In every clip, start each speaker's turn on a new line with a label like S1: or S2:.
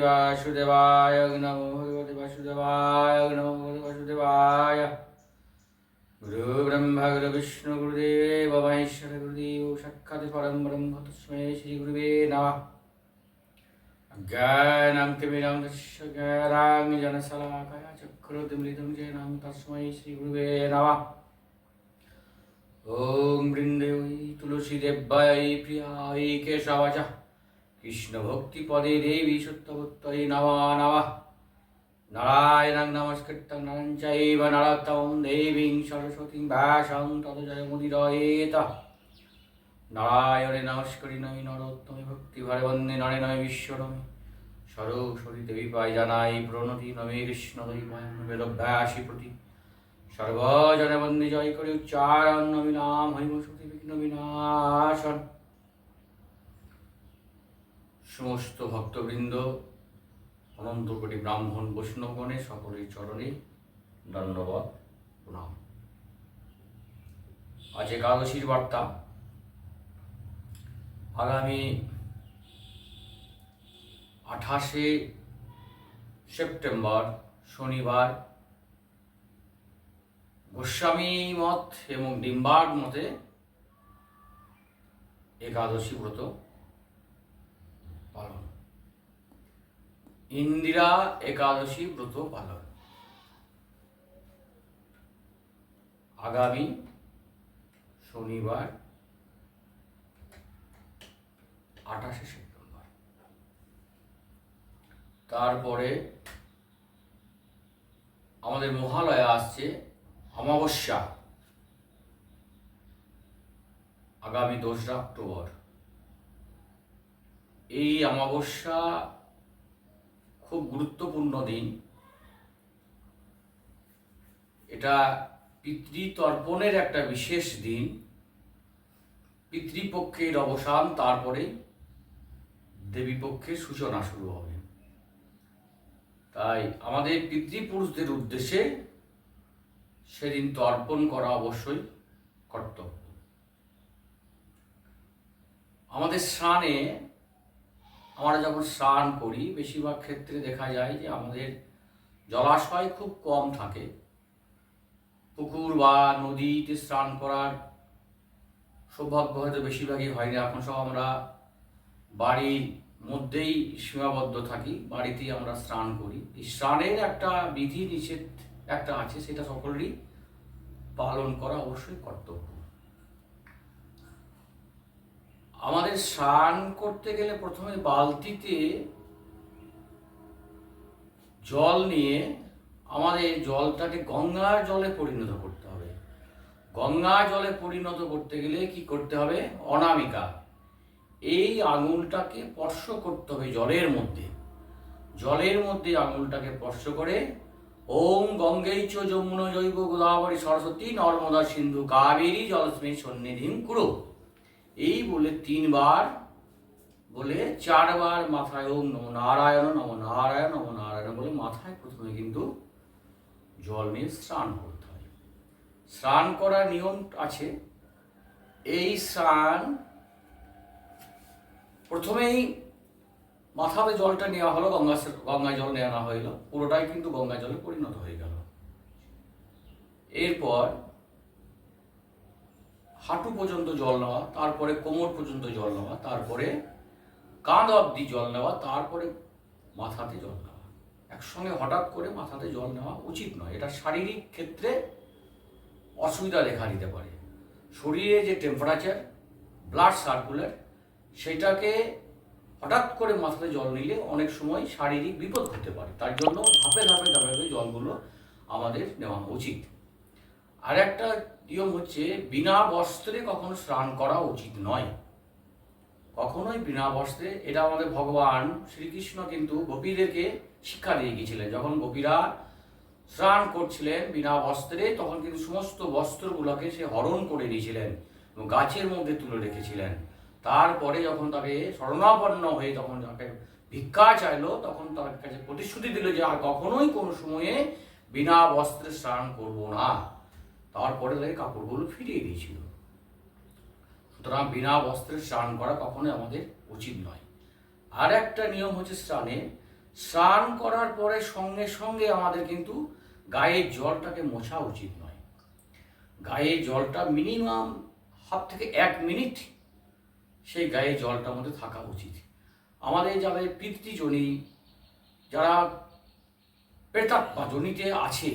S1: वासुदेवाय नमो भगवते वासुदेवाय नमो भगवते वासुदेवाय। गुरु ब्रह्मा गुरु विष्णु गुरुदेव महेश्वर गुरुदेव साक्षात् परं ब्रह्म तस्मै श्री गुरुवे नमः। ज्ञानाङ्गतिमिराङ्गस्य ज्ञानाञ्जनशलाकया चक्रवर्तिमृतं जयनां तस्मै श्री गुरुवे नमः। ओम वृन्देवै तुलसीदेव्यै प्रियायै केशवाच कृष्णभक्तिपदे देवी सत्यवत्यै नमो नमः। नारायणं नमस्कृतं नरं चैव नरोत्तमं देवीं सरस्वतीं व्यासं ततो जयमुदीरयेत। नारायणे नमस्करि नमि नरोत्तमे भक्तिभारे वन्दे नरे नमे विश्वरमे सरस्वती देवी पाय जानाई प्रणति नमे कृष्णदैवाय वेदव्यासि प्रति सर्वजन वन्दे जय करे उच्चारण नमिनाम हरिमसुति विघ्न विनाशन। समस्त भक्तबृंद अनंत कोटि ब्राह्मण वैष्णवगणे सकलेर चरणे दंडवत प्रणाम। आज एकादशीर बार्ता। आगामी 28 सेप्टेम्बर शनिवार गोस्वामी मत एवं डिम्बार्ग मते एकादशी व्रत पालन, इंदिरा एकादशी व्रत पालन आगामी शनिवार 28 सेप्टेम्बर। तारपरे आमादेर महालया आसছে अमावस्या आगामी 2 अक्टोबर। এই अमावस्या खूब गुरुत्वपूर्ण दिन। এটা পিতৃতর্পণের একটা বিশেষ দিন। পিতৃপক্ষের অবসান, তারপরে দেবীপক্ষের সূচনা শুরু হবে। তাই আমাদের পিতৃপুরুষদের উদ্দেশ্যে সেদিন তর্পণ করা অবশ্যই কর্তব্য। আমাদের স্নানে আমরা যখন স্নান করি বেশিরভাগ ক্ষেত্রে দেখা যায় যে আমাদের জলাশয় খুব কম থাকে। পুকুর বা নদীতে স্নান করার সৌভাগ্য হয়তো বেশিরভাগই হয় না। এখন সব আমরা বাড়ির মধ্যেই সীমাবদ্ধ থাকি, বাড়িতেই আমরা স্নান করি। এই স্নানের একটা বিধি নিষেধ একটা আছে, সেটা সকলেরই পালন করা অবশ্যই কর্তব্য। আমাদের স্নান করতে গেলে প্রথমে বালতিতে জল নিয়ে আমাদের জলটাকে গঙ্গার জলে পরিণত করতে হবে। গঙ্গা জলে পরিণত করতে গেলে কি করতে হবে? অনামিকা, এই আঙুলটাকে স্পর্শ করতে হবে জলের মধ্যে। জলের মধ্যে আঙুলটাকে স্পর্শ করে ওম গঙ্গেচ যমুনা জৈব গোদাবরী সরস্বতী নর্মদা সিন্ধু কাবেরী জলস্মে সন্নিধিং কুরু, এই বলে 3 বার বলে 4 বার মাথায় ওম নমো নারায়ণ নমো নারায়ণ নমো নারায়ণ বলে মাথায় প্রথমে কিন্তু জল নিয়ে স্নান করতে হয়। স্নান করার নিয়ম আছে। এই স্নান প্রথমেই মাথাতে জলটা নেওয়া হলো, গঙ্গায় জল নেওয়া হইল, পুরোটাই কিন্তু গঙ্গা জলে পরিণত হয়ে গেল। এরপর হাঁটু পর্যন্ত জল নেওয়া, তারপরে কোমর পর্যন্ত জল নেওয়া, তারপরে কাঁধ অবধি জল নেওয়া, তারপরে মাথাতে জল নেওয়া। একসঙ্গে হঠাৎ করে মাথাতে জল নেওয়া উচিত নয়। এটা শারীরিক ক্ষেত্রে অসুবিধা দেখা দিতে পারে। শরীরে যে টেম্পারেচার, ব্লাড সার্কুলার, সেটাকে হঠাৎ করে মাথাতে জল নিলে অনেক সময় শারীরিক বিপদ হতে পারে। তার জন্য ধাপে ধাপে ধাপে ধাপে জলগুলো আমাদের নেওয়া উচিত। আর একটা নিয়ম হচ্ছে বিনা বস্ত্রে কখনো স্নান করা উচিত নয়, কখনোই বিনা বস্ত্রে। এটা আমাদের ভগবান শ্রীকৃষ্ণ কিন্তু গোপীদেরকে শিক্ষা দিয়ে গিয়েছিলেন। যখন গোপীরা স্নান করছিলেন বিনা বস্ত্রে, তখন কিন্তু সমস্ত বস্ত্রগুলোকে সে হরণ করে নিয়েছিলেন এবং গাছের মধ্যে তুলে রেখেছিলেন। তারপরে যখন তাকে শরণাপন্ন হয়ে তখন তাকে ভিক্ষা চাইলো, তখন তার কাছে প্রতিশ্রুতি দিল যে আর কখনোই কোনো সময়ে বিনা বস্ত্রে স্নান করব না। তারপরে তাকে কাপড়গুলো ফিরিয়ে দিয়েছিল। সুতরাং বিনা বস্ত্রে স্নান করা কখনোই আমাদের উচিত নয়। আর একটা নিয়ম হচ্ছে স্নানে, স্নান করার পরে সঙ্গে সঙ্গে আমাদের কিন্তু গায়ের জলটাকে মোছা উচিত নয়। গায়ের জলটা মিনিমাম হাফ থেকে 1 মিনিট সেই গায়ে জলটার মধ্যে থাকা উচিত। আমাদের যাদের পিতৃজনী, যারা প্রেতাত্মা জনিতে আছে,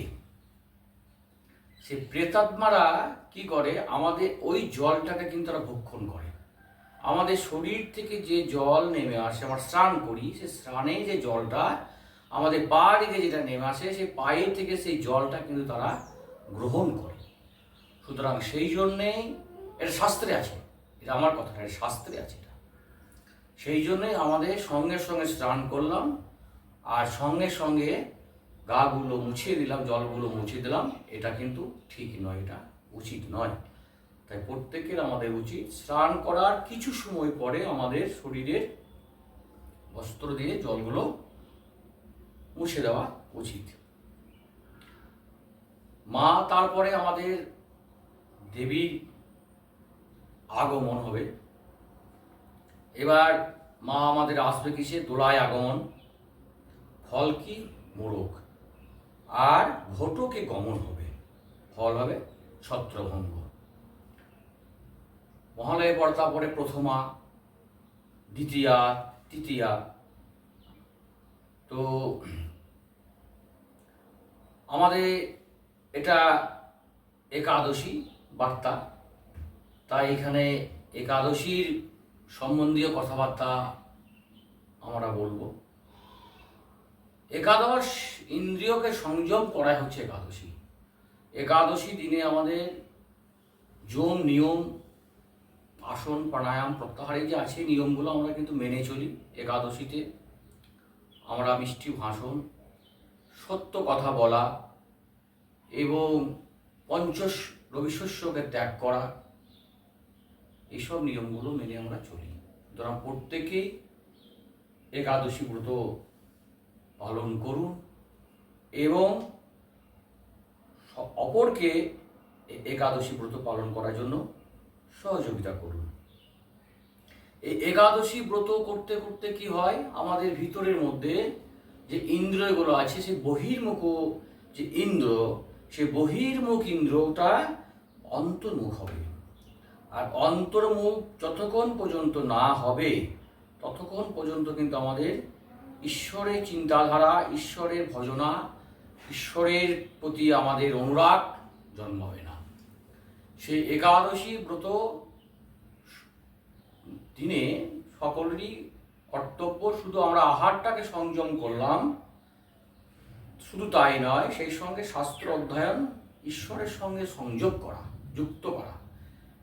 S1: সেই প্রেতাত্মারা কি করে, আমাদের ওই জলটাকে কিন্তু তারা ভক্ষণ করে। আমাদের শরীর থেকে যে জল নেমে আসে, আমরা স্নান করি, সে স্নানে যে জলটা আমাদের পা দিকে যেটা নেমে আসে, সেই পায়ে থেকে সেই জলটা কিন্তু তারা গ্রহণ করে। সুতরাং সেই জন্যেই এটা শাস্ত্রে আছে, এটা আমার কথা না, এটা শাস্ত্রে আছে এটা। সেই জন্যে আমাদের সঙ্গে সঙ্গে স্নান করলাম আর সঙ্গে সঙ্গে গাগুলো মুছিয়ে দিলাম, জলগুলো মুছিয়ে দিলাম, এটা কিন্তু ঠিক নয়, এটা উচিত নয়। তাই প্রত্যেকের আমাদের উচিত স্নান করার কিছু সময় পরে আমাদের শরীরের বস্ত্র দিয়ে জলগুলো মুছে দেওয়া উচিত। মা তারপরে আমাদের দেবীর আগমন হবে। এবার মা আমাদের আসবে কিসে? দোলায় আগমন, ফল কি? মোড়ক, আর ঘটকে গমন হবে, ফল হবে ছত্রভঙ্গ। মহালয়ে পড়তা পরে প্রথমা, দ্বিতীয়া, তৃতীয়া। তো আমাদের এটা একাদশী বার্তা, তাই এখানে একাদশীর সম্বন্ধীয় কথাবার্তা আমরা বলবো। একাদশ ইন্দ্রিয়কে সংযম করাই হচ্ছে একাদশী। একাদশী দিনে আমাদের যোগ নিয়ম, আসন, প্রাণায়াম, প্রত্যাহারে যে আছে নিয়মগুলো আমরা কিন্তু মেনে চলি। একাদশীতে আমরা মিষ্টি ভাষণ, সত্য কথা বলা এবং রবিশস্যকে ত্যাগ করা, এইসব নিয়মগুলো মেনে আমরা চলি। সুতরাং প্রত্যেকেই একাদশী ব্রত পালন করুন এবং অপরকে একাদশী ব্রত পালন করার জন্য সহযোগিতা করুন। এই একাদশী ব্রত করতে করতে কি হয়, আমাদের ভিতরের মধ্যে যে ইন্দ্রিয়গুলো আছে, সেই বহির্মুখ যে ইন্দ্র, সেই বহির্মুখ ইন্দ্রটা অন্তর্মুখ হবে। আর অন্তর্মুখ যতক্ষণ পর্যন্ত না হবে ততক্ষণ পর্যন্ত কিন্তু আমাদের ঈশ্বরের চিন্তাধারা, ঈশ্বরের ভজনা, ঈশ্বরের প্রতি আমাদের অনুরাগ জন্মাবে না। সেই একাদশী ব্রত দিনে সকলেরই কর্তব্য, শুধু আমরা আহারটাকে সংযম করলাম শুধু তাই নয়, সেই সঙ্গে শাস্ত্র অধ্যয়ন, ঈশ্বরের সঙ্গে সংযোগ করা, যুক্ত করা।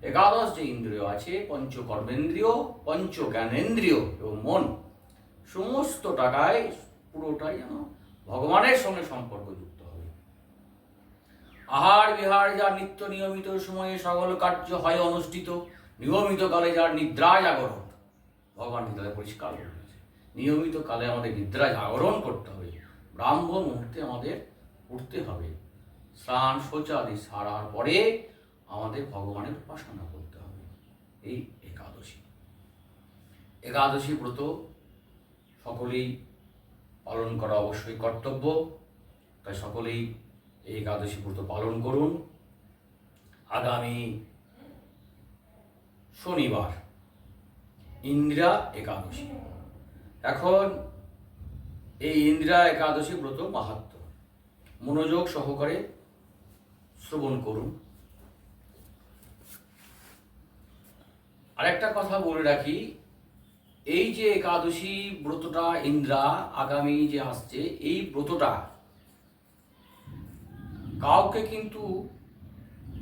S1: একাদশ যে ইন্দ্রিয় আছে, পঞ্চ কর্মেন্দ্রিয়, পঞ্চ জ্ঞানেন্দ্রিয় এবং মন, সমস্ত টাকায় পুরোটাই যেন ভগবানের সঙ্গে সম্পর্কযুক্ত হবে। আহার বিহার যার নিত্য নিয়মিত সময়ে সকল কার্য হয় অনুষ্ঠিত, নিয়মিত কালে যার নিদ্রা জাগরণ, ভগবান গীতাতে পরিষ্কার বলেছে, নিয়মিত কালে আমাদের নিদ্রা জাগরণ করতে হবে, ব্রাহ্ম মুহূর্তে আমাদের উঠতে হবে, স্নান শৌচাদি সারার পরে আমাদের ভগবানের উপাসনা করতে হবে। এই একাদশী। একাদশী ব্রত সকলেই পালন করা অবশ্যই কর্তব্য, তাই সকলেই এই একাদশী ব্রত পালন করুন। আগামী শনিবার ইন্দিরা একাদশী। এখন এই ইন্দিরা একাদশী ব্রত মাহাত্ম্য মনোযোগ সহকারে শ্রবণ করুন। আরেকটা কথা বলে রাখি, এই যে একাদশী ব্রতটা ইন্দ্রা আগামী যে আসছে, এই ব্রতটা কাউকে কিন্তু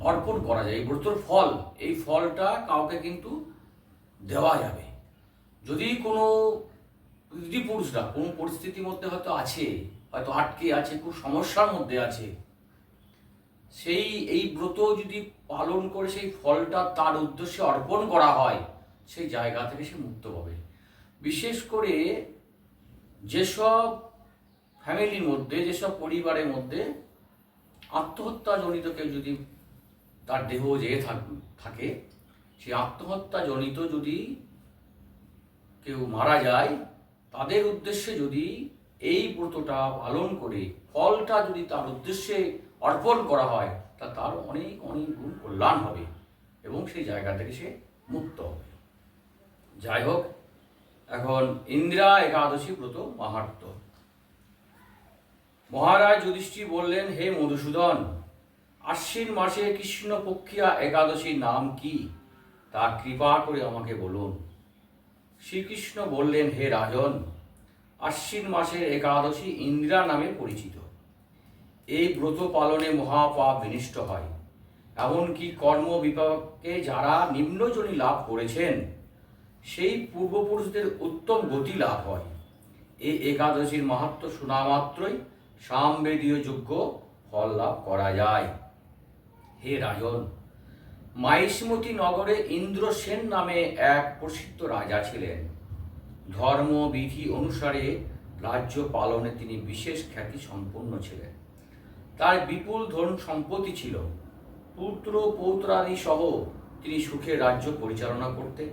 S1: অর্পণ করা যায়। এই ব্রতর ফল, এই ফলটা কাউকে কিন্তু দেওয়া যাবে। যদি কোনো পুরুষরা কোনো পরিস্থিতির মধ্যে হয়তো আছে, হয়তো আটকে আছে, খুব সমস্যার মধ্যে আছে, সেই এই ব্রত যদি পালন করে সেই ফলটা তার উদ্দেশ্যে অর্পণ করা হয়, সেই জায়গা থেকে সে মুক্ত পাবে। বিশেষ করে যেসব ফ্যামিলির মধ্যে, যেসব পরিবারের মধ্যে আত্মহত্যাজনিত কেউ যদি তার দেহ যেয়ে থাকে, সেই আত্মহত্যাজনিত যদি কেউ মারা যায়, তাদের উদ্দেশ্যে যদি এই ব্রতটা পালন করে ফলটা যদি তার উদ্দেশ্যে অর্পণ করা হয় তা তার অনেক অনেক গুণ কল্যাণ হবে এবং সেই জায়গা থেকে সে মুক্ত হবে। যাই হোক, এখন ইন্দিরা একাদশী ব্রত মাহাত্ম্য। মহারাজ যুধিষ্ঠির বললেন, হে মধুসূদন, আশ্বিন মাসে কৃষ্ণপক্ষিয়া একাদশীর নাম কি তা কৃপা করে আমাকে বলুন। শ্রীকৃষ্ণ বললেন, হে রাজন, আশ্বিন মাসের একাদশী ইন্দিরা নামে পরিচিত। এই ব্রত পালনে মহাপাপ বিনষ্ট হয়, এমনকি কর্ম বিপাকে যারা নিম্নজনী লাভ করেছেন সেই পূর্বপুরুষদের উত্তম গতি লাভ হয়। এই একাদশীর মাহাত্ম্য শোনা মাত্রই সামবেদীয় যজ্ঞ ফল লাভ করা যায়। হে রাজন, মাহিষ্মতি নগরে ইন্দ্রসেন নামে এক প্রসিদ্ধ রাজা ছিলেন। ধর্মবিধি অনুসারে রাজ্য পালনে তিনি বিশেষ খ্যাতি সম্পন্ন ছিলেন। তার বিপুল ধন সম্পত্তি ছিল। পুত্র পৌত্রাদি সহ তিনি সুখে রাজ্য পরিচালনা করতেন।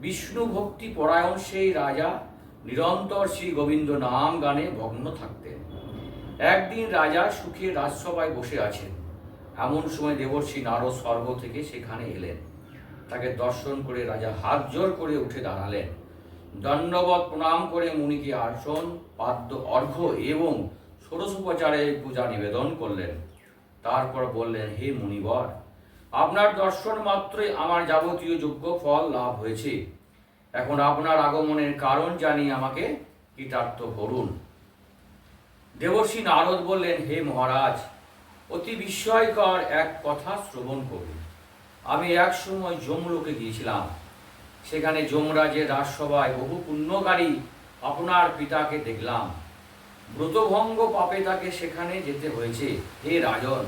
S1: বিষ্ণু ভক্তি পরায়ণ সেই রাজা নিরন্তর শ্রী গোবিন্দ নাম গানে মগ্ন থাকতেন। একদিন রাজা সুখে রাজসভায় বসে আছেন, এমন সময় দেবর্ষি নারদ স্বর্গ থেকে সেখানে এলেন। তাকে দর্শন করে রাজা হাত জোর করে উঠে দাঁড়ালেন। দণ্ডবত প্রণাম করে মুনিকে আসন, পাদ্য, অর্ঘ্য এবং ষোড়শোপচারে পূজা নিবেদন করলেন। তারপর বললেন, হে মুনিবর, আপনার দর্শন মাত্রই আমার যাবতীয় যোগ্য ফল লাভ হয়েছে। এখন আপনার আগমনের কারণ জানিয়ে আমাকে কৃতার্থ করুন। দেবর্ষি নারদ বললেন, হে মহারাজ, অতি বিস্ময়কর এক কথা শ্রবণ করুন। আমি এক সময় যমলোকে গিয়েছিলাম। সেখানে যমরাজের রাজসভায় বহু পুণ্যকারী আপনার পিতাকে দেখলাম। ব্রতভঙ্গ পাপে তাকে সেখানে যেতে হয়েছে। হে রাজন,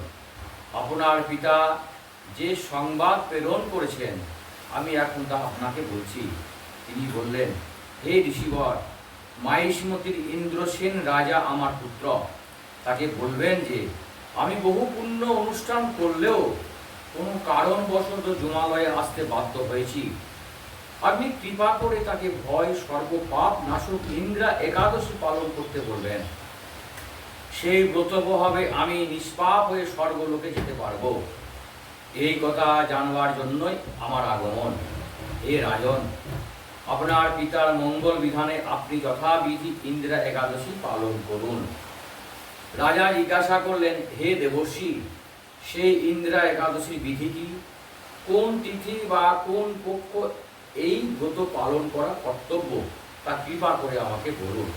S1: আপনার পিতা যে সংবাদ প্রেরণ করেছেন আমি এখন তা আপনাকে বলছি। তিনি বললেন, হে ঋষিবর, মাহিষ্মতির ইন্দ্রসেন রাজা আমার পুত্র। তাকে বলবেন যে আমি বহু পুণ্য অনুষ্ঠান করলেও কোনো কারণবশত যমালয়ে আসতে বাধ্য হয়েছি। আপনি কৃপা করে তাকে ভয় সর্বপাপ নাশক ইন্দিরা একাদশী পালন করতে বলবেন। সেই ব্রতভাবে আমি নিষ্পাপ হয়ে স্বর্গলোকে যেতে পারব। এই কথা জানবার জন্যই আমার আগমন। হে রাজন, আপনার পিতার মঙ্গল বিধানে আপনি যথাবিধি ইন্দিরা একাদশী পালন করুন। রাজা জিজ্ঞাসা করলেন, হে দেবর্ষি, সেই ইন্দিরা একাদশীর বিধি কি? কোন তিথি বা কোন পক্ষ এই ব্রত পালন করা কর্তব্য তা কৃপা করে আমাকে বলুন।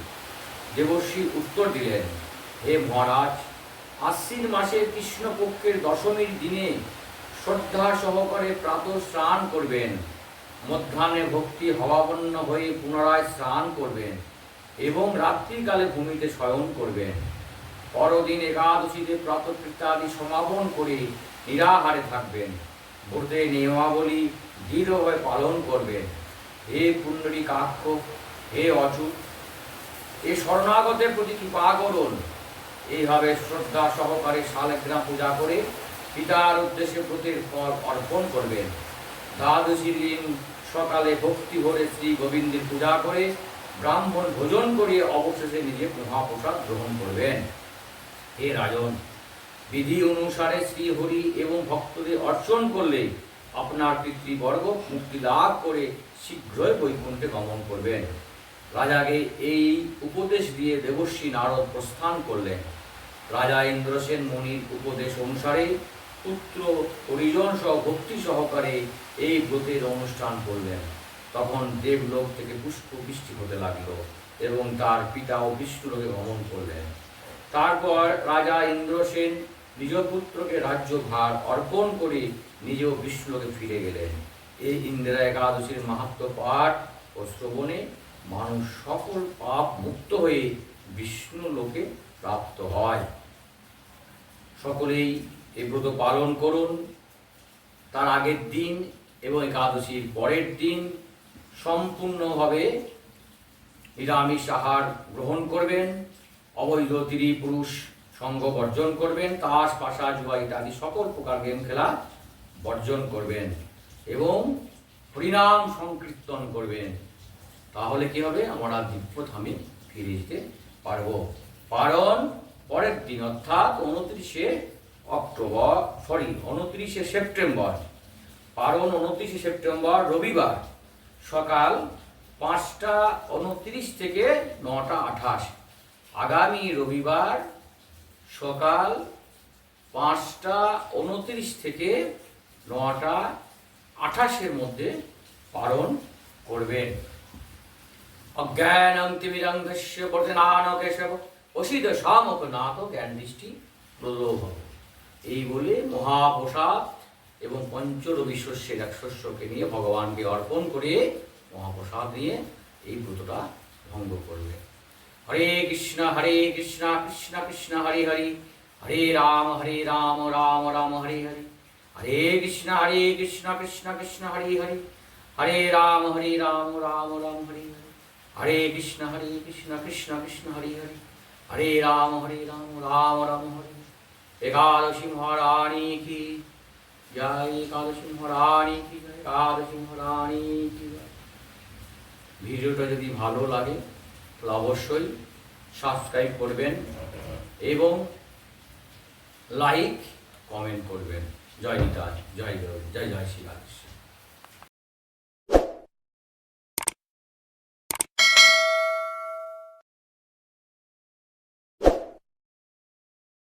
S1: দেবর্ষি উত্তর দিলেন, হে মহারাজ, আশ্বিন মাসের কৃষ্ণপক্ষের দশমীর দিনে শ্রদ্ধা সহকারে প্রাতঃ স্নান করবেন, মধ্যাহ্নে ভক্তি হবাপন্ন হয়ে পুনরায় স্নান করবেন এবং রাত্রিকালে ভূমিতে শয়ন করবেন। পরদিন একাদশীতে প্রাতঃকৃত্যাদি সমাপন করে নিরাহারে থাকবেন। ব্রতের নিয়মাবলী দৃঢ়ভাবে পালন করবেন। হে পুণ্ডরীকাক্ষ, হে অচ্যুত, এ শরণাগতের প্রতি কৃপা করুন। এইভাবে শ্রদ্ধা সহকারে শালগ্রাম পূজা করে পিতার উদ্দেশ্যে ব্রতের ফল অর্পণ করবেন। দ্বাদশীর দিন সকালে ভক্তি ভরে শ্রী গোবিন্দের পূজা করে ব্রাহ্মণ ভোজন করিয়ে অবশেষে নিজে মহাপ্রসাদ গ্রহণ করবেন। হে রাজন, বিধি অনুসারে শ্রীহরি এবং ভক্তদের অর্চন করলে আপনার পিতৃবর্গ মুক্তি লাভ করে শীঘ্রই বৈকুণ্ঠে গমন করবেন। রাজাকে এই উপদেশ দিয়ে দেবর্ষি নারদ প্রস্থান করলেন। রাজা ইন্দ্রসেন মুনির উপদেশ অনুসারে পুত্র পরিজন সহ ভক্তি সহকারে এই ব্রতের অনুষ্ঠান করলেন। তখন দেবলোক থেকে পুষ্প বৃষ্টি হতে লাগলো এবং তার পিতাও বিষ্ণুলোকে গমন করলেন। তারপর রাজা ইন্দ্রসেন নিজ পুত্রকে রাজ্যভার অর্পণ করে নিজেও বিষ্ণুলোকে ফিরে গেলেন। এই ইন্দিরা একাদশীর মাহাত্ম্য পাঠ ও শ্রবণে মানুষ সকল পাপ মুক্ত হয়ে বিষ্ণু লোকে প্রাপ্ত হয়। সকলেই এই ব্রত পালন করুন। তার আগের দিন এবং একাদশীর পরের দিন সম্পূর্ণভাবে নিরামিষ আহার গ্রহণ করবেন। অবৈধ স্ত্রী পুরুষ সঙ্গ বর্জন করবেন। তাস পাশা জুয়া ইত্যাদি সকল প্রকার গেম খেলা বর্জন করবেন এবং হরিনাম সংকীর্তন করবেন। তাহলে কি হবে? আমরা দিব্যধামে ফিরে যেতে পারব। পারণ পরের দিন অর্থাৎ 29শে সেপ্টেম্বর। পারণ 29শে সেপ্টেম্বর রবিবার সকাল 5টা 29 থেকে 9টা 28। আগামী রবিবার সকাল 5টা 29 থেকে 9টা 28-এর মধ্যে পালন করবেন। অজ্ঞানং তিমিরঙ্গস্য বর্ধনান কেশব অসিত শামক নাথ জ্ঞান দৃষ্টি প্রলোভ। এই বলে মহাপ্রসাদ এবং পঞ্চরবি শস্যের এক শস্যকে নিয়ে ভগবানকে অর্পণ করে মহাপ্রসাদ নিয়ে এই ব্রতটা ভঙ্গ করবে। হরে কৃষ্ণ কৃষ্ণ কৃষ্ণ হরে হরে, হরে রাম রাম রাম হরে হরে, হরে কৃষ্ণ কৃষ্ণ কৃষ্ণ হরে হরে, হরে রাম রাম রাম হরে হরে, হরে কৃষ্ণ কৃষ্ণ কৃষ্ণ হরে হরে, হরে রাম রাম রাম হরে। একাদশী মহারানী কি জয়, একাদশী মহারানী কি জয়, একাদশী মহারানী কি জয়। ভিডিওটা যদি ভালো লাগে তাহলে অবশ্যই সাবস্ক্রাইব করবেন এবং লাইক কমেন্ট করবেন। জয় নিতাই, জয় জয় জয় জয় শ্রী রাধে।